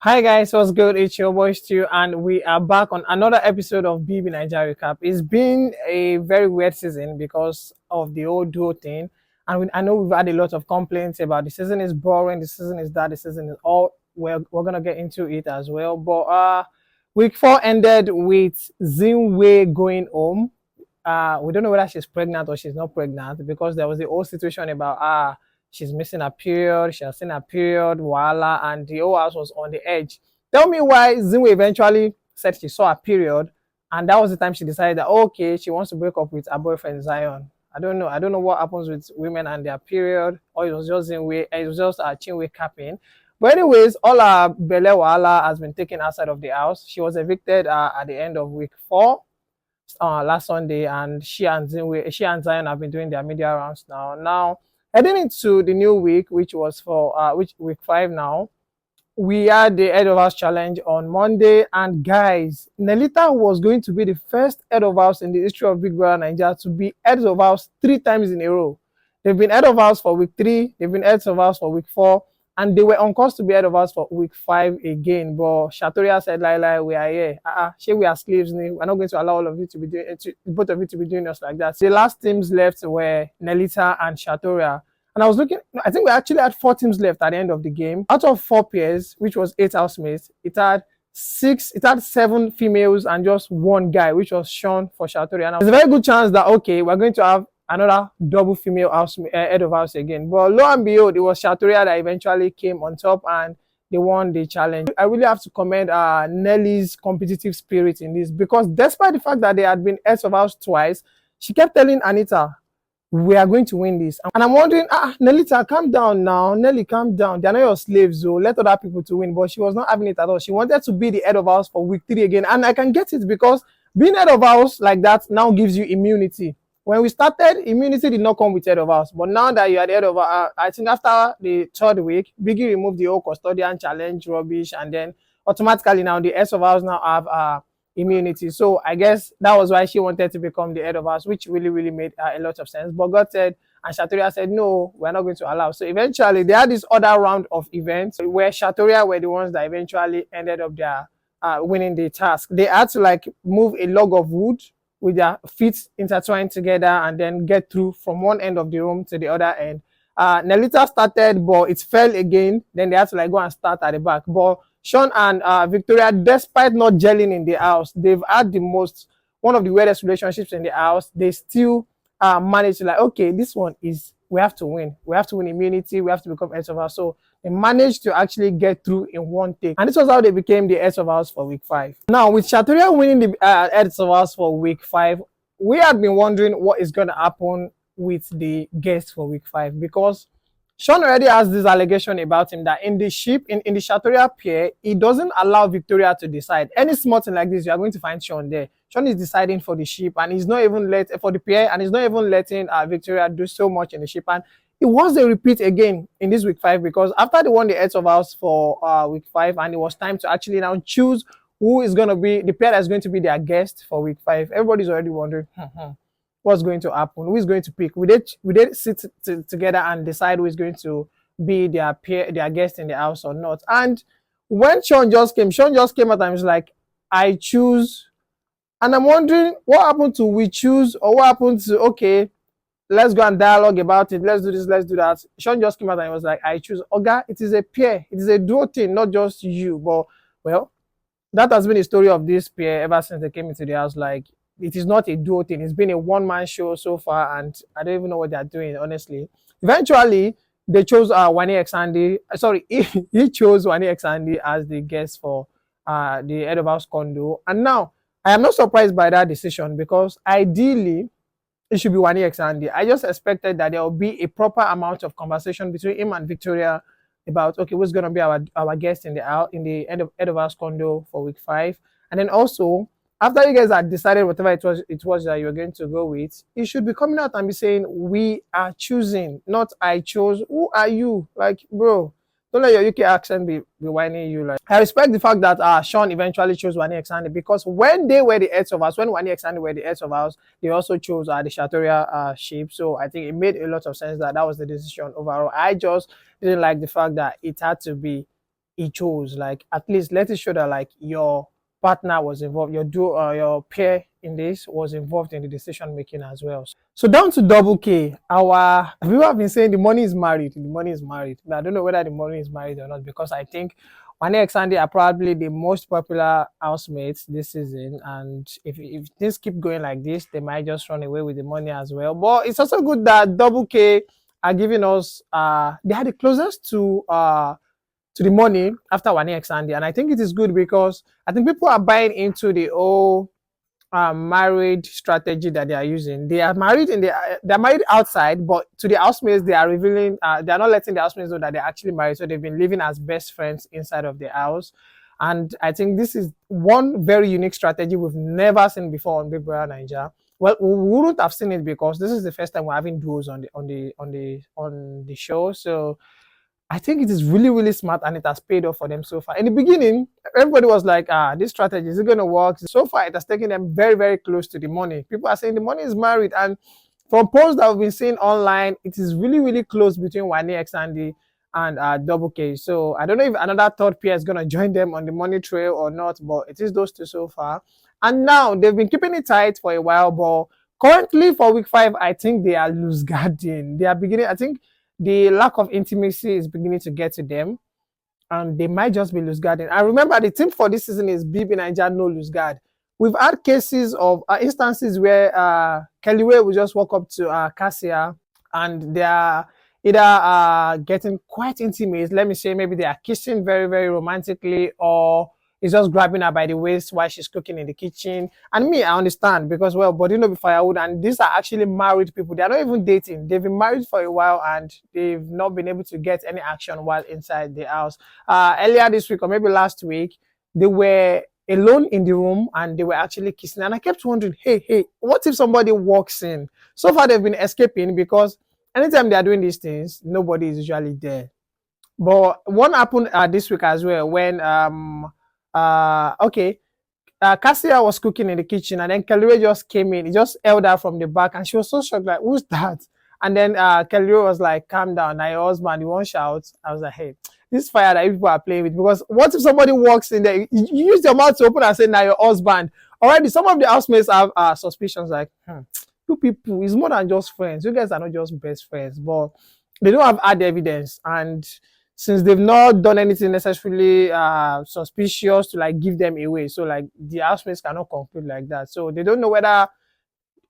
Hi guys, what's good? It's your boy Stu, and we are back on another episode of Bbnaijarecap. It's been a very weird season because of the whole duo thing, and I know we've had a lot of complaints about the season is boring, the season is that, the season is all. We're gonna get into it as well. But week 4 ended with Zinwei going home. We don't know whether she's pregnant or she's not pregnant because there was the whole situation about she's missing a period, she has seen a period, voila, and the whole house was on the edge. Tell me why Zinwe eventually said she saw a period, and that was the time she decided that okay, she wants to break up with her boyfriend Zion. I don't know. I don't know what happens with women and their period, or it was just Zinwe, it was just Chinwe capping. But anyways, all her Bele Wala has been taken outside of the house. She was evicted at the end of week 4 last Sunday, and she and Zion have been doing their media rounds now. Now, heading into the new week, which was for which week 5 now, we had the head of house challenge on Monday, and guys, Nelita was going to be the first head of house in the history of Big Brother Naija to be head of house 3 times in a row. They've been head of house for week 3, they've been heads of house for week 4, and they were on course to be head of house for week 5 again. But Shatoria said, Laila, we are here. We are slaves. We're not going to allow all of you to be doing both of you to be doing us like that. The last teams left were Nelita and Shatoria. And I was looking, I think we actually had 4 teams left at the end of the game. Out of 4 pairs, which was 8 housemates, it had 7 females and just 1 guy, which was Sean for Shatoria. And there's a very good chance that, okay, we're going to have another double female head of house again. But lo and behold, it was Shatoria that eventually came on top and they won the challenge. I really have to commend Nelly's competitive spirit in this, because despite the fact that they had been heads of house twice, she kept telling Anita, we are going to win this. And I'm wondering, Nelita, calm down now. Nelly, calm down. They're not your slaves, so let other people to win. But she was not having it at all. She wanted to be the head of house for week 3 again. And I can get it, because being head of house like that now gives you immunity. When we started, immunity did not come with head of house. But now that you are the head of house, I think after the 3rd week, Biggie removed the whole custodian challenge rubbish, and then automatically now the heads of house now have immunity. So I guess that was why she wanted to become the head of house, which really made a lot of sense. But God said, and Shatoria said, no, we're not going to allow. So eventually they had this other round of events where Shatoria were the ones that eventually ended up their winning the task. They had to like move a log of wood with their feet intertwined together and then get through from one end of the room to the other end. Nelita started, but it fell again. Then they had to like go and start at the back. But Sean and Victoria, despite not gelling in the house, they've had one of the weirdest relationships in the house. They still managed to like, okay, this one is, we have to win. We have to win immunity. We have to become heads of house. So they managed to actually get through in one take. And this was how they became the heads of house for week 5. Now, with Shatoria winning the heads of house for week 5, we had been wondering what is going to happen with the guests for week 5, because Sean already has this allegation about him that in the ship, in the Shatoria pair, he doesn't allow Victoria to decide. Any small thing like this, you are going to find Sean there. Sean is deciding for the ship, and he's not even for the pair, and he's not even letting Victoria do so much in the ship. And it was a repeat again in this week 5, because after they won the heads of house for week 5, and it was time to actually now choose who is going to be the pair that's going to be their guest for week 5, everybody's already wondering, what's going to happen? Who is going to pick? We did sit together and decide who is going to be their guest in the house or not. And when Sean just came out and was like, I choose. And I'm wondering what happened to we choose, or what happened to, okay, let's go and dialogue about it. Let's do this, let's do that. Sean just came out and was like, I choose. Oga, it is a pair. It is a duo thing, not just you. But, well, that has been the story of this pair ever since they came into the house. Like, it is not a duo thing. It's been a one-man show so far, and I don't even know what they're doing, honestly. Eventually, they chose Wani Xandi. Sorry, he chose Wani Xandi as the guest for the head of house condo. And now, I am not surprised by that decision, because ideally, it should be Wani Xandi. I just expected that there will be a proper amount of conversation between him and Victoria about, okay, who's going to be our guest in the head of house condo for week 5. And then also, after you guys had decided whatever it was that you were going to go with, you should be coming out and be saying, we are choosing, not I chose. Who are you? Like, bro, don't let your UK accent be whining you. Like, I respect the fact that Sean eventually chose Wani Xandi, because when they were the heads of house, when Wani Xandi were the heads of house, they also chose the Shatoria ship. So I think it made a lot of sense that was the decision overall. I just didn't like the fact that it had to be he chose. Like at least let it show that like your partner was involved, your peer in this was involved in the decision making as well. So down to double K, our people have been saying the money is married. The money is married. But I don't know whether the money is married or not because I think Wane and Sandy are probably the most popular housemates this season. And if things keep going like this, they might just run away with the money as well. But it's also good that double K are giving us they are the closest to the money after Wane and Sandy. And I think it is good because I think people are buying into the whole married strategy that they are using. They are married they're married outside, but to the housemates they are revealing they are not letting the housemates know that they're actually married. So they've been living as best friends inside of the house. And I think this is one very unique strategy we've never seen before on Big Brother Naija. Well, we wouldn't have seen it because this is the first time we're having duos on the show. So I think it is really, really smart and it has paid off for them so far. In the beginning, everybody was like, this strategy, is it going to work? So far, it has taken them very, very close to the money. People are saying the money is married. And from posts that we've been seeing online, it is really, really close between Wane X and Double K. So I don't know if another third pair is going to join them on the money trail or not, but it is those two so far. And now they've been keeping it tight for a while, but currently for week 5, I think they are loose guarding. They are beginning, I think, the lack of intimacy is beginning to get to them, and they might just be loose guarding. And remember, the team for this season is Bbnaijarecap, no loose guard. We've had cases of instances where Kelly will just walk up to Cassia and they are either getting quite intimate. Let me say, maybe they are kissing very, very romantically, or he's just grabbing her by the waist while she's cooking in the kitchen. And me, I understand because, well, body no be firewood, and these are actually married people. They are not even dating. They've been married for a while and they've not been able to get any action while inside the house. Earlier this week or maybe last week, they were alone in the room and they were actually kissing. And I kept wondering, hey, what if somebody walks in? So far, they've been escaping because anytime they are doing these things, nobody is usually there. But one happened this week as well when Cassia was cooking in the kitchen and then Kelly just came in. He just held her from the back and she was so shocked, like, who's that? And then Kelly was like, calm down, now your husband, you won't shout. I was like, hey, this fire that people are playing with, because what if somebody walks in there, you use your mouth to open and say, now your husband. Already, some of the housemates have suspicions like, you people, it's more than just friends. You guys are not just best friends, but they don't have hard evidence. And since they've not done anything necessarily suspicious to like give them away, so like the housemates cannot conclude like that. So they don't know whether are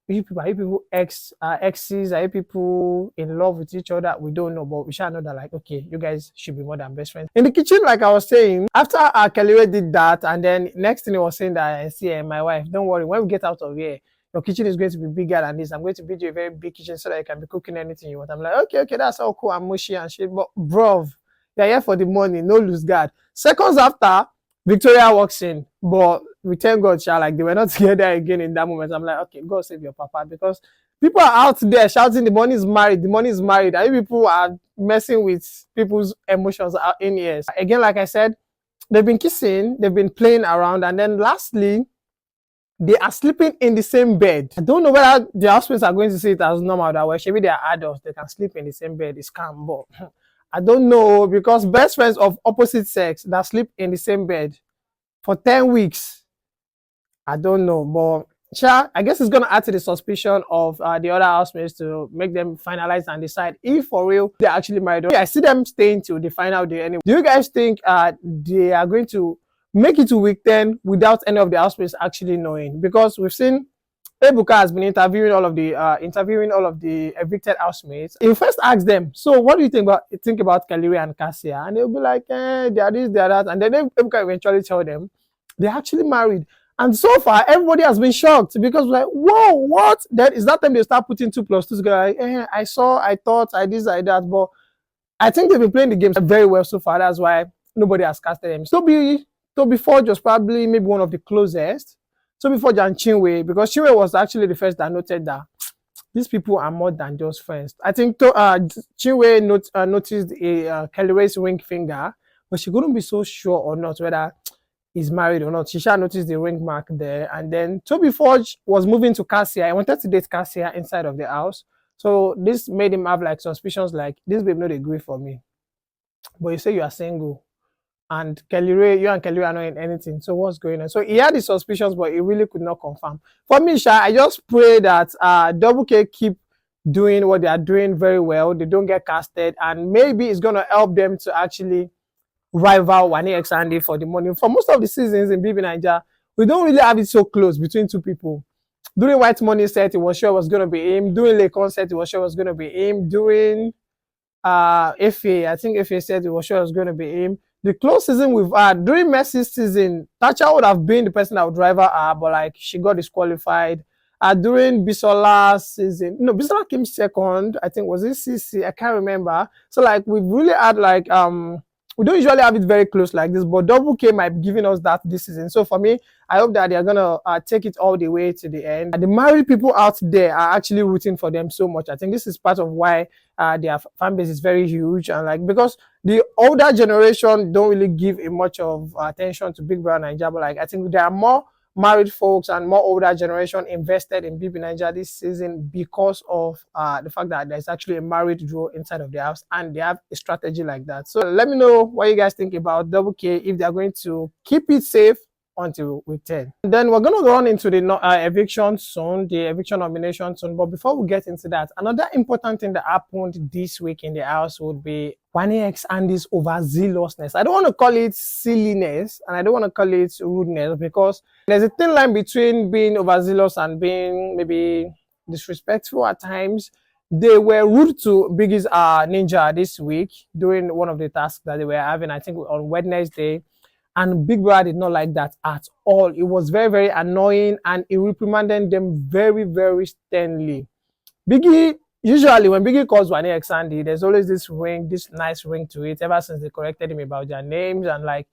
you people exes, are you people in love with each other? We don't know, but we shall know that like, okay, you guys should be more than best friends. In the kitchen, like I was saying, after Kelly did that, and then next thing he was saying that I see my wife, don't worry, when we get out of here, your kitchen is going to be bigger than this. I'm going to build you a very big kitchen so that you can be cooking anything you want. I'm like, okay, that's all cool. I'm mushy and shit, but bro, they're here for the money, no loose guard. Seconds after, Victoria walks in, but we thank God, like they were not together again in that moment. I'm like, okay, God save your papa, because people are out there shouting the money is married, the money is married. And people are messing with people's emotions out in ears. Again, like I said, they've been kissing, they've been playing around, and then lastly, they are sleeping in the same bed. I don't know whether the housemates are going to see it as normal that way. Maybe they are adults, they can sleep in the same bed. It's calm, but I don't know, because best friends of opposite sex that sleep in the same bed for 10 weeks, I don't know. But I guess it's going to add to the suspicion of the other housemates to make them finalize and decide if for real they're actually married. I see them staying till the final day anyway. Do you guys think they are going to make it to week 10 without any of the housemates actually knowing? Because we've seen Ebuka has been interviewing all of the evicted housemates. He first asked them, so what do you think about Kelly and Cassia? And they'll be like, they are this, they are that. And then Ebuka eventually tell them they're actually married. And so far, everybody has been shocked because like, whoa, what? Then is that time they start putting 2 plus 2 together? Like, I thought, I this, I that. But I think they've been playing the games very well so far. That's why nobody has casted them. Toby Forge was probably maybe one of the closest. Toby Forge and Chinwe, because Chinwe was actually the first that noted that these people are more than just friends. I think Chinwe noticed Kelly's ring finger, but she couldn't be so sure or not whether he's married or not. She shall notice the ring mark there. And then Toby Forge was moving to Cassia. I wanted to date Cassia inside of the house. So this made him have like suspicions like, this babe not agree for me. But you say you are single. and Kelly Ray, you and Kelly Ray are not in anything. So what's going on? So he had his suspicions, but he really could not confirm. For me, Sha, I just pray that Double K keep doing what they are doing very well. They don't get casted, and maybe it's gonna help them to actually rival Wani X Andy for the money. For most of the seasons in BB Naija, we don't really have it so close between two people. During White Money set, it was sure it was gonna be him. During Lekon set, it was sure it was gonna be him. During FA, I think FA said it was sure it was gonna be him. The close season we've had during Messi's season, Thatcher would have been the person that would rival her, but like she got disqualified. During Bisola's season, no, Bisola came second. I think was it CC? I can't remember. So like we've really had like we don't usually have it very close like this, but Double K might be giving us that this season. So for me, I hope that they are gonna take it all the way to the end. The married people out there are actually rooting for them so much. I think this is part of why their fan base is very huge, and like because the older generation don't really give a much of attention to Big Brother Naija, but like I think there are more married folks and more older generation invested in BB Naija this season because of the fact that there's actually a married duo inside of the house and they have a strategy like that. So let me know what you guys think about Double K, if they're going to keep it safe until week 10. Then we're going to run into the eviction soon, the eviction nomination soon. But before we get into that, another important thing that happened this week in the house would be Wani X Andy's overzealousness. I don't want to call it silliness and I don't want to call it rudeness, because there's a thin line between being overzealous and being maybe disrespectful at times. They were rude to Biggie's Ninja this week during one of the tasks that they were having, I think on Wednesday. And Big Brother did not like that at all. It was very, very annoying, and he reprimanded them very, very sternly. Biggie, usually when Biggie calls Wani X Andy, there's always this ring, this nice ring to it, ever since they corrected him about their names, and like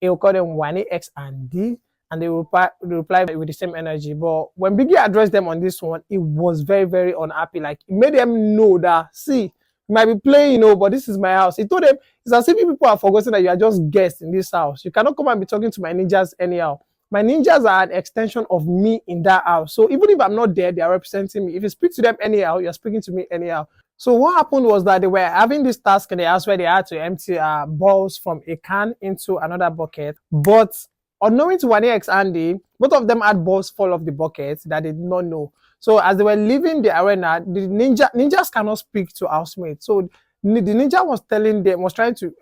he'll call them Wani X Andy, and they reply with the same energy. But when Biggie addressed them on this one, he was very, very unhappy. Like, he made them know that, see, you might be playing, you know, but this is my house. He told them, it's as if people are forgetting that you are just guests in this house. You cannot come and be talking to my ninjas anyhow. My ninjas are an extension of me in that house. So even if I'm not there, they are representing me. If you speak to them anyhow, you're speaking to me anyhow. So what happened was that they were having this task in the house where they had to empty balls from a can into another bucket. But unknowing to Wani X Andy, both of them had balls fall off the bucket that they did not know. So as they were leaving the arena, the ninjas cannot speak to housemates. So the ninja was telling them, was trying to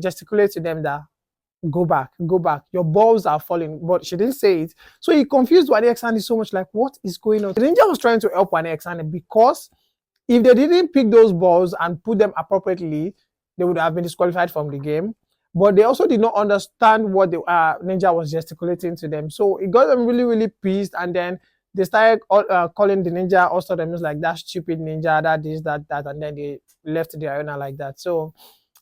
gesticulate to them that go back, your balls are falling, but she didn't say it. So he confused Wani X Andy so much, like, what is going on? The ninja was trying to help Wani X Andy, because if they didn't pick those balls and put them appropriately, they would have been disqualified from the game. But they also did not understand what the ninja was gesticulating to them. So it got them really, really pissed, and then they started calling the ninja all sorts of names, like that stupid ninja, that this, that, and then they left the arena like that. So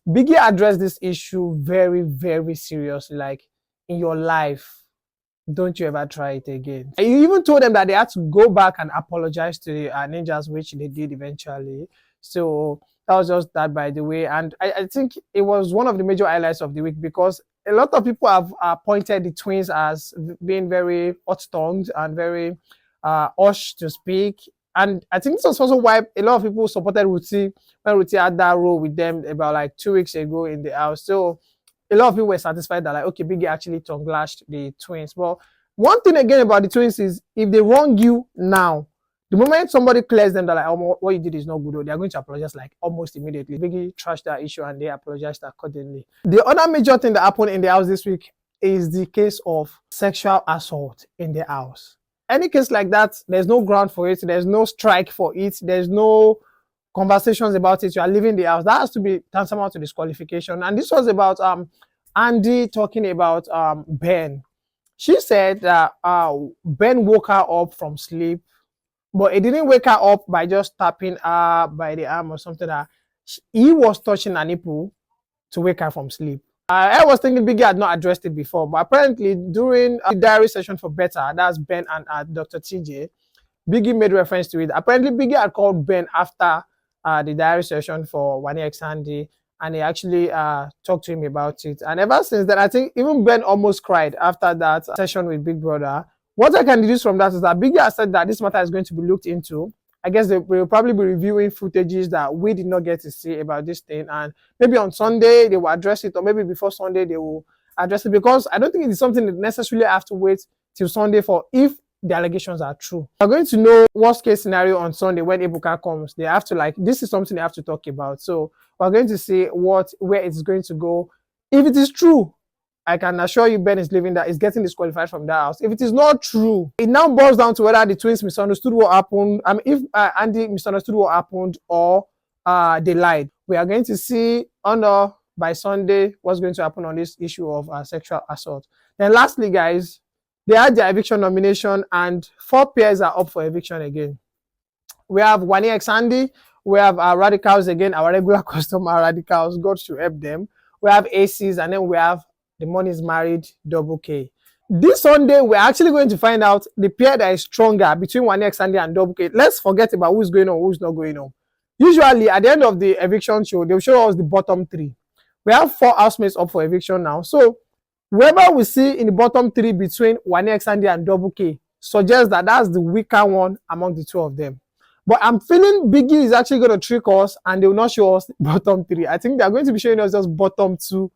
Biggie addressed this issue very, very seriously. Like, in your life, don't you ever try it again. And he even told them that they had to go back and apologize to the ninjas, which they did eventually. So that was just that, by the way. And I think it was one of the major highlights of the week, because a lot of people have pointed the twins as being very hot-tongued and very hush to speak. And I think this was also why a lot of people supported Ruti when Ruti had that role with them about like 2 weeks ago in the house. So a lot of people were satisfied that, like, okay, Biggie actually tongue-lashed the twins. But one thing again about the twins is, if they wrong you now, the moment somebody clears them, they're like, oh, what you did is not good, they're going to apologize like almost immediately. Biggie trashed that issue and they apologized accordingly. The other major thing that happened in the house this week is the case of sexual assault in the house. Any case like that, there's no ground for it, there's no strike for it, there's no conversations about it, you are leaving the house. That has to be tantamount to disqualification. And this was about Andy talking about Ben. She said that Ben woke her up from sleep, but he didn't wake her up by just tapping her by the arm or something. That he was touching her nipple to wake her from sleep. I was thinking Biggie had not addressed it before, but apparently during the diary session for Better, that's Ben and Dr. TJ, Biggie made reference to it. Apparently Biggie had called Ben after the diary session for Wani X Andy, and he actually talked to him about it. And ever since then, I think even Ben almost cried after that session with Big Brother. What I can deduce from that is that Biggie has said that this matter is going to be looked into, I guess they will probably be reviewing footages that we did not get to see about this thing, and maybe on Sunday they will address it, or maybe before Sunday they will address it, because I don't think it's something that necessarily have to wait till Sunday for, if the allegations are true. We're going to know worst case scenario on Sunday when Ebuka comes. They have to, like, this is something they have to talk about. So we're going to see where it's going to go. If it is true, I can assure you Ben is leaving, that is getting disqualified from that house. If it is not true, it now boils down to whether the twins misunderstood what happened. I mean, if Andy misunderstood what happened, or they lied. We are going to see by Sunday what's going to happen on this issue of sexual assault. Then lastly, guys, they had their eviction nomination, and 4 pairs are up for eviction again. We have Wani X Andy, we have Radicals again, our regular customer Radicals. God should help them. We have ACs, and then we have The Money is Married, Double K. This Sunday, we're actually going to find out the pair that is stronger between Wani X Andy and Double K. Let's forget about who's going on, who's not going on. Usually, at the end of the eviction show, they'll show us the bottom 3. We have 4 housemates up for eviction now. So whoever we see in the bottom 3 between Wani X Andy and Double K suggests that that's the weaker one among the 2 of them. But I'm feeling Biggie is actually going to trick us, and they will not show us the bottom 3. I think they're going to be showing us just bottom 2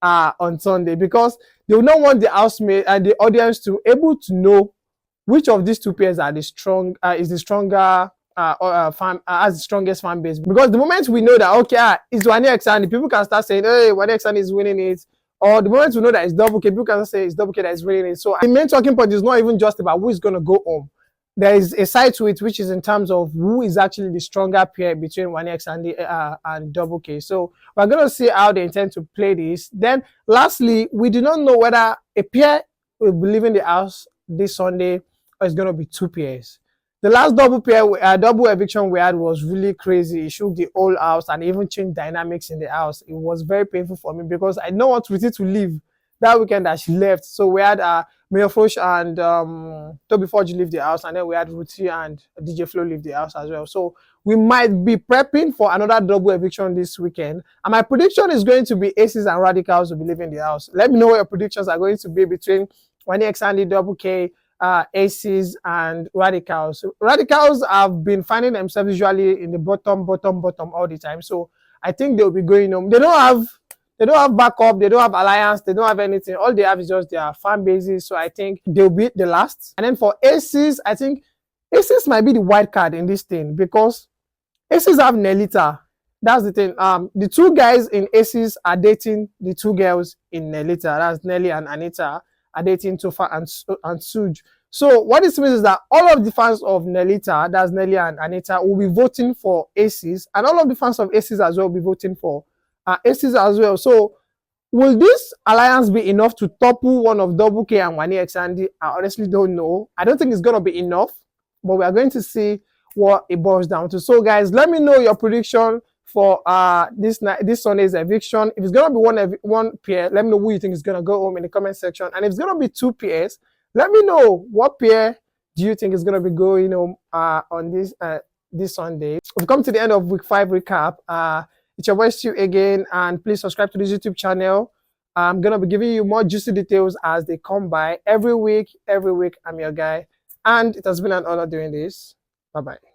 on Sunday, because they will not want the housemate and the audience to able to know which of these 2 pairs are has the strongest fan base. Because the moment we know that, okay, it's Wani X Andy, people can start saying, hey, Wani X Andy is winning it. Or the moment we know that it's Double K, people can say it's Double K that is winning it. So the main talking point is not even just about who is going to go home. There is a side to it, which is in terms of who is actually the stronger pair between Wani X Andy and Double K. So we're going to see how they intend to play this. Then lastly, we do not know whether a pair will be leaving the house this Sunday, or it's going to be 2 pairs. The last double eviction we had was really crazy. It shook the whole house and even changed dynamics in the house. It was very painful for me, because I don't want Ruthie to leave that weekend that she left. So we had Mayor Frosh and Toby Forge leave the house, and then we had Ruthie and DJ Flo leave the house as well. So we might be prepping for another double eviction this weekend. And my prediction is going to be Aces and Radicals will be leaving the house. Let me know what your predictions are going to be between Wani X Andy, Double K, Aces and Radicals. Radicals have been finding themselves usually in the bottom all the time. So I think they'll be going home. They don't have backup, they don't have alliance, they don't have anything. All they have is just their fan bases. So I think they'll be the last. And then for Aces, I think Aces might be the wild card in this thing, because Aces have Nelita. That's the thing. The 2 guys in Aces are dating the 2 girls in Nelita. That's Nelly and Anita are dating Tofa and Suj. So what this means is that all of the fans of Nelita, that's Nelly and Anita, will be voting for Aces, and all of the fans of Aces as well will be voting for Aces as well. So will this alliance be enough to topple one of Double K and Wani X Andy? I honestly don't know. I don't think it's going to be enough, but we are going to see what it boils down to. So guys, let me know your prediction for this Sunday's eviction. If it's going to be one pair, let me know who you think is going to go home in the comment section. And if it's going to be 2 pairs, let me know what pair do you think is going to be going home on this Sunday. We've come to the end of week 5 recap. It's your boy Stu again, and please subscribe to this YouTube channel. I'm going to be giving you more juicy details as they come by every week. I'm your guy, and it has been an honor doing this. Bye-bye.